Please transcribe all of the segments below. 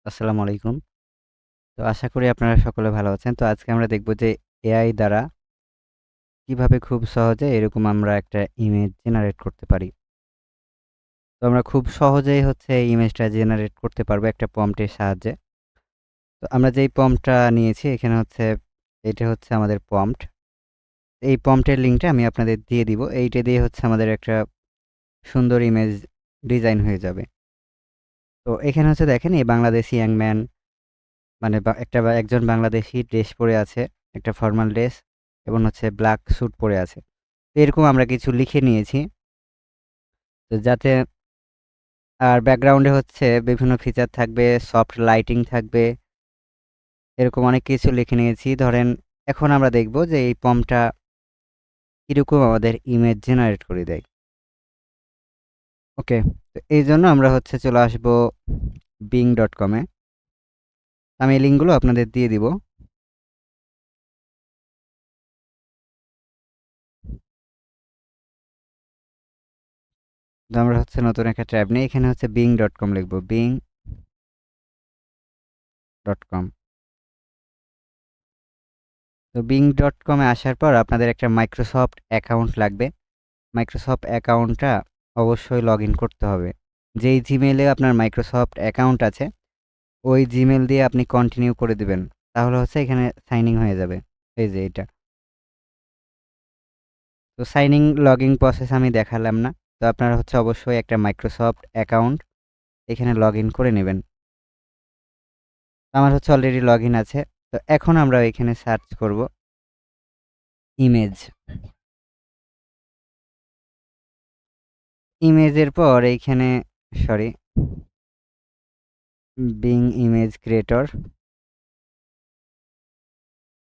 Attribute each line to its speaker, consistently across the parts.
Speaker 1: আসসালামু আলাইকুম। তো আশা করি আপনারা সকলে ভালো আছেন। তো আজকে আমরা দেখব যে এআই দ্বারা কিভাবে খুব সহজে এরকম আমরা একটা ইমেজ জেনারেট করতে পারি। তো আমরা খুব সহজেই হচ্ছে এই ইমেজটা জেনারেট করতে পারবো একটা প্রম্পটের সাহায্যে। তো আমরা যেই প্রম্পটটা নিয়েছি এখানে হচ্ছে এটা হচ্ছে আমাদের প্রম্পট। এই প্রম্পটের লিঙ্কটা আমি আপনাদের দিয়ে দিব। এইটা দিয়ে হচ্ছে আমাদের একটা সুন্দর ইমেজ ডিজাইন হয়ে যাবে। তো এখানে হচ্ছে দেখেন এই বাংলাদেশি ইয়াং ম্যান মানে একজন বাংলাদেশী ড্রেস পরে আছে, একটা ফরমাল ড্রেস এবং হচ্ছে ব্ল্যাক স্যুট পরে আছে। তো এরকম আমরা কিছু লিখে নিয়েছি। তো যাতে আর ব্যাকগ্রাউন্ডে হচ্ছে বিভিন্ন ফিচার থাকবে, সফট লাইটিং থাকবে, এরকম অনেক কিছু লিখে নিয়েছি। ধরেন এখন আমরা দেখব যে এই প্রম্পটটা কিরকম আমাদের ইমেজ জেনারেট করে দেয়। ওকে, তো এই জন্য আমরা হচ্ছে চলে আসবো bing.com এ। আমি এই লিঙ্কগুলো আপনাদের দিয়ে দিব। তো আমরা হচ্ছে নতুন একটা ট্যাব নিই, এখানে হচ্ছে bing.com লিখব, bing.com। তো bing.com এ আসার পর আপনাদের একটা মাইক্রোসফট অ্যাকাউন্ট লাগবে। মাইক্রোসফট অ্যাকাউন্টটা অবশ্যই লগ ইন করতে হবে। যেই জিমেইলে আপনার মাইক্রোসফট অ্যাকাউন্ট আছে ওই জিমেইল দিয়ে আপনি কন্টিনিউ করে দিবেন, তাহলে হচ্ছে এখানে সাইন ইন হয়ে যাবে। এই যে এটা। তো sign in log in process আমি দেখালাম না। তো আপনারা হচ্ছে অবশ্যই একটা মাইক্রোসফট অ্যাকাউন্ট এখানে লগ ইন করে নেবেন। আমার হচ্ছে অলরেডি লগ ইন আছে। তো এখন আমরা এখানে সার্চ করব ইমেজ। ইমেজের পর এইখানে সরি বিং ইমেজ ক্রিয়েটর।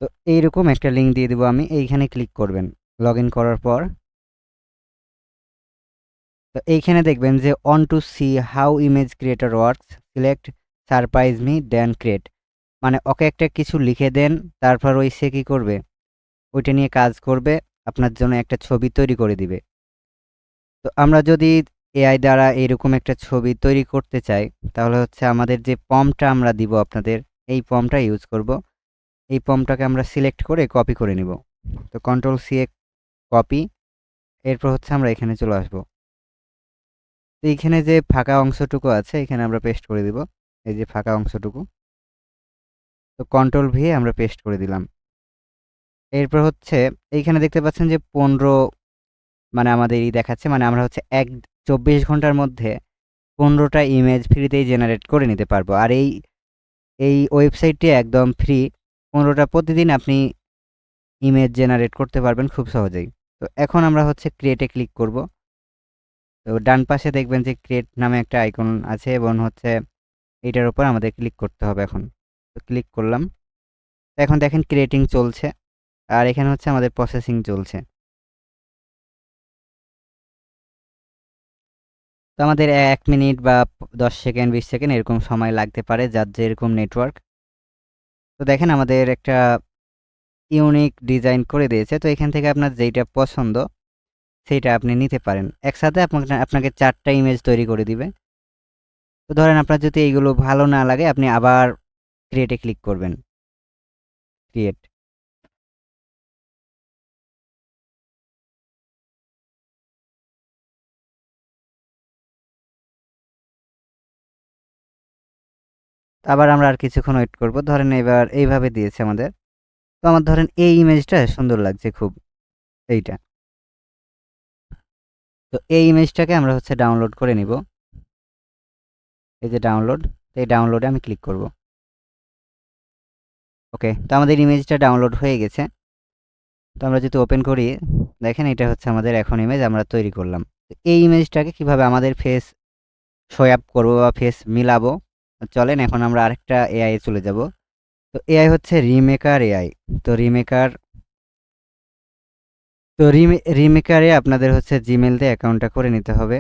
Speaker 1: তো এইরকম একটা লিঙ্ক দিয়ে দেবো আমি, এইখানে ক্লিক করবেন লগ ইন করার পর। তো এইখানে দেখবেন যে on to see how image creator works, select surprise me then create. মানে ওকে একটা কিছু লিখে দেন, তারপর ওই সে কী করবে, ওইটা নিয়ে কাজ করবে, আপনার জন্য একটা ছবি তৈরি করে দিবে। তো আমরা যদি এআই দ্বারা এরকম একটা ছবি তৈরি করতে চাই, তাহলে হচ্ছে আমাদের যে প্রম্পটটা আমরা দিব আপনাদের, এই প্রম্পটটা ইউজ করব। এই প্রম্পটটাকে আমরা সিলেক্ট করে কপি করে নিব। তো কন্ট্রোল সি এ কপি, এরপর হচ্ছে আমরা এখানে চলে আসব। তো এইখানে যে ফাঁকা অংশটুকু আছে এখানে আমরা পেস্ট করে দিব, এই যে ফাঁকা অংশটুকু। তো কন্ট্রোল ভি আমরা পেস্ট করে দিলাম। এরপর হচ্ছে এইখানে দেখতে পাচ্ছেন যে 15 মানে আমাদের দেখাচ্ছে, মানে আমরা হচ্ছে 24 ঘন্টার মধ্যে 15টা ইমেজ ফ্রিতেই জেনারেট করে নিতে পারবো। আর এই এই ওয়েবসাইটটি একদম ফ্রি। 15টা প্রতিদিন আপনি ইমেজ জেনারেট করতে পারবেন খুব সহজেই। তো এখন আমরা হচ্ছে ক্রিয়েটে ক্লিক করব। তো ডান পাশে দেখবেন যে ক্রিয়েট নামে একটা আইকন আছে এবং হচ্ছে এটার উপর আমাদের ক্লিক করতে হবে এখন। তো ক্লিক করলাম। এখন দেখেন ক্রিয়েটিং চলছে, আর এখানে হচ্ছে আমাদের প্রসেসিং চলছে। তো আমাদের 1 মিনিট বা 10 সেকেন্ড 20 সেকেন্ড এরকম সময় লাগতে পারে, যার যেরকম নেটওয়ার্ক। তো দেখেন আমাদের একটা ইউনিক ডিজাইন করে দিয়েছে। তো এখান থেকে আপনার যেইটা পছন্দ সেইটা আপনি নিতে পারেন। একসাথে আপনাকে 4টা ইমেজ তৈরি করে দিবে। তো ধরেন আপনার যদি এইগুলো ভালো না লাগে, আপনি আবার ক্রিয়েটে ক্লিক করবেন, ক্রিয়েট। আবার আমরা আর কিছুক্ষণ ওয়েট করব। ধরেন এবার এইভাবে দিয়েছে আমাদের। তো আমার ধরেন এই ইমেজটা সুন্দর লাগছে খুব, এইটা। তো এই ইমেজটাকে আমরা হচ্ছে ডাউনলোড করে নিব। এই যে ডাউনলোড, এই ডাউনলোডে আমি ক্লিক করব। ওকে, তো আমাদের ইমেজটা ডাউনলোড হয়ে গেছে। তো আমরা যদি ওপেন করি, দেখেন এটা হচ্ছে আমাদের এখন ইমেজ আমরা তৈরি করলাম। তো এই ইমেজটাকে কিভাবে আমাদের ফেস শো আপ করবো বা ফেস মিলাবো, চলেন এখন আমরা আরেকটা এআই এ চলে যাব। তো এআই হচ্ছে রিমেকার এআই। তো রিমেকারে আপনাদের হচ্ছে জিমেল দিয়ে অ্যাকাউন্টটা করে নিতে হবে।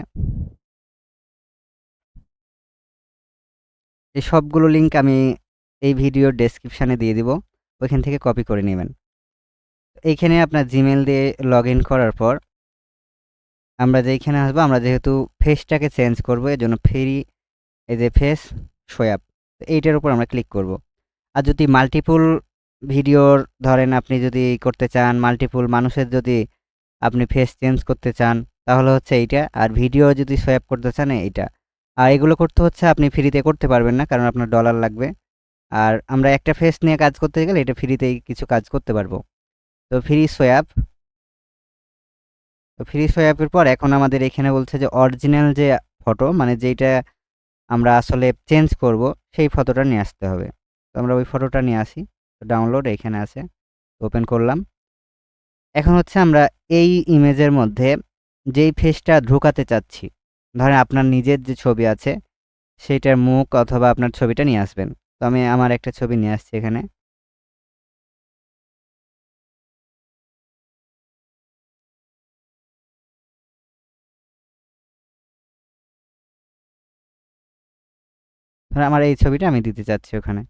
Speaker 1: এই সবগুলো লিঙ্ক আমি এই ভিডিওর ডেসক্রিপশানে দিয়ে দিব, ওইখান থেকে কপি করে নেবেন। এইখানে আপনার জিমেল দিয়ে লগ ইন করার পর আমরা যেইখানে আসবো, আমরা যেহেতু ফেসটাকে চেঞ্জ করবো এজন্য ফ্রি, এই যে ফেস শো আপ, এইটার উপর আমরা ক্লিক করব। আর যদি মাল্টিপল ভিডিওর ধরেন আপনি যদি করতে চান, মাল্টিপল মানুষের যদি আপনি ফেস চেঞ্জ করতে চান, তাহলে হচ্ছে এইটা। আর ভিডিও যদি সোয়াপ করতে চান এইটা। আর এগুলো করতে হচ্ছে আপনি ফ্রিতে করতে পারবেন না, কারণ আপনার ডলার লাগবে। আর আমরা একটা ফেস নিয়ে কাজ করতে গেলে এটা ফ্রিতেই কিছু কাজ করতে পারবো। তো ফ্রি সোয়াপ, তো ফ্রি সোয়াপের পর এখন আমাদের এখানে বলছে যে অরিজিনাল যে ফটো, মানে যেইটা আমরা আসলে চেঞ্জ করব, সেই ফটোটা নিয়ে আসতে হবে। তো আমরা ওই ফটোটা নিয়ে আসি। তো ডাউনলোড এখানে আছে, ওপেন করলাম। এখন হচ্ছে আমরা এই ইমেজের মধ্যে যেই ফেসটা ঢোকাতে চাচ্ছি, ধরেন আপনার নিজের যে ছবি আছে সেইটার মুখ অথবা আপনার ছবিটা নিয়ে আসবেন। তো আমি আমার একটা ছবি নিয়ে আসছি এখানে। ধরেন আমার এই ছবিটা আমি দিতে চাচ্ছি ওখানে।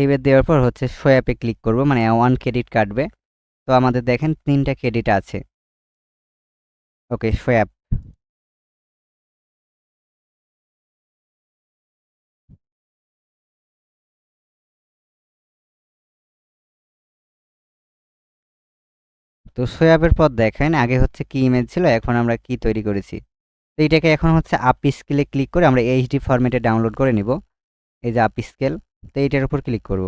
Speaker 1: এইবার দেওয়ার পর হচ্ছে শো অ্যাপে ক্লিক করব, মানে 1 ক্রেডিট কাটবে। তো আমাদের দেখেন 3টা ক্রেডিট আছে। ওকে, শো অ্যাপ। তো শো অ্যাপের পর দেখেন আগে হচ্ছে কি ইমেজ ছিল, এখন আমরা কি তৈরি করেছি। তো এইটাকে এখন হচ্ছে আপ স্কেলে ক্লিক করে আমরা এইচডি ফরম্যাটে ডাউনলোড করে নিব। এই যে আপ স্কেল, তো এইটার উপর ক্লিক করব।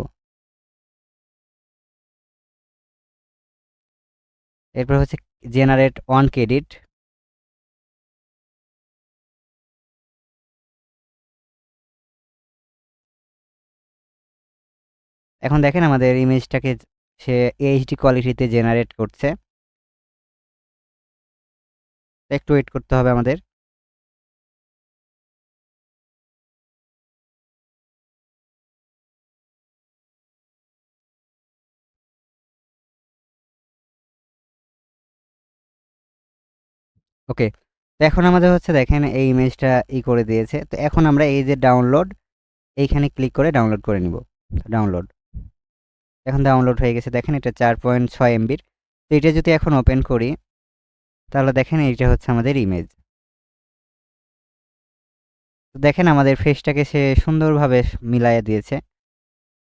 Speaker 1: এরপর হচ্ছে জেনারেট 1 ক্রেডিট। এখন দেখেন আমাদের ইমেজটাকে সে এইচডি কোয়ালিটিতে জেনারেট করছে। একটু ওয়েট করতে হবে আমাদের। ওকে, তো এখন আমাদের হচ্ছে দেখেন এই ইমেজটা করে দিয়েছে। তো এখন আমরা এই যে ডাউনলোড, এইখানে ক্লিক করে ডাউনলোড করে নিব। ডাউনলোড, এখন ডাউনলোড হয়ে গেছে। দেখেন এটা 4.6 এমবির। তো এটা যদি এখন ওপেন করি, তাহলে দেখেন এইটা হচ্ছে আমাদের ইমেজ। তো দেখেন আমাদের ফেসটাকে সে সুন্দরভাবে মিলাইয়া দিয়েছে।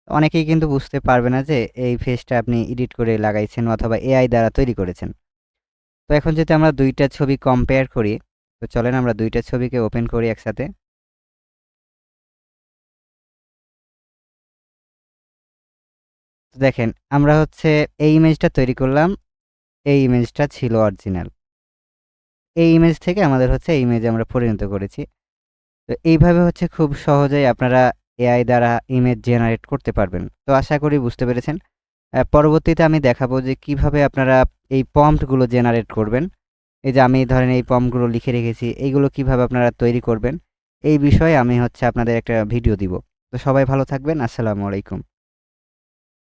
Speaker 1: অনেকেই কিন্তু বুঝতে পারবে না যে এই ফেসটা আপনি এডিট করে লাগাইছেন অথবা এআই দ্বারা তৈরি করেছেন। তো এখন যদি আমরা দুইটা ছবি কম্পেয়ার করি, তো চলেন আমরা দুইটা ছবিকে ওপেন করি একসাথে। তো দেখেন আমরা হচ্ছে এই ইমেজটা তৈরি করলাম, এই ইমেজটা ছিল অরিজিনাল। এই ইমেজ থেকে আমাদের হচ্ছে এই ইমেজে আমরা পরিণত করেছি। তো এইভাবে হচ্ছে খুব সহজেই আপনারা এআই দ্বারা ইমেজ জেনারেট করতে পারবেন। তো আশা করি বুঝতে পেরেছেন। পরবর্তীতে আমি দেখাবো যে কিভাবে আপনারা এই প্রম্পটগুলো জেনারেট করবেন। এই যে আমি ধরেন এই প্রম্পটগুলো লিখে রেখেছি, এইগুলো কিভাবে আপনারা তৈরি করবেন, এই বিষয়ে আমি হচ্ছে আপনাদের একটা ভিডিও দিব। তো সবাই ভালো থাকবেন। আসসালামু আলাইকুম।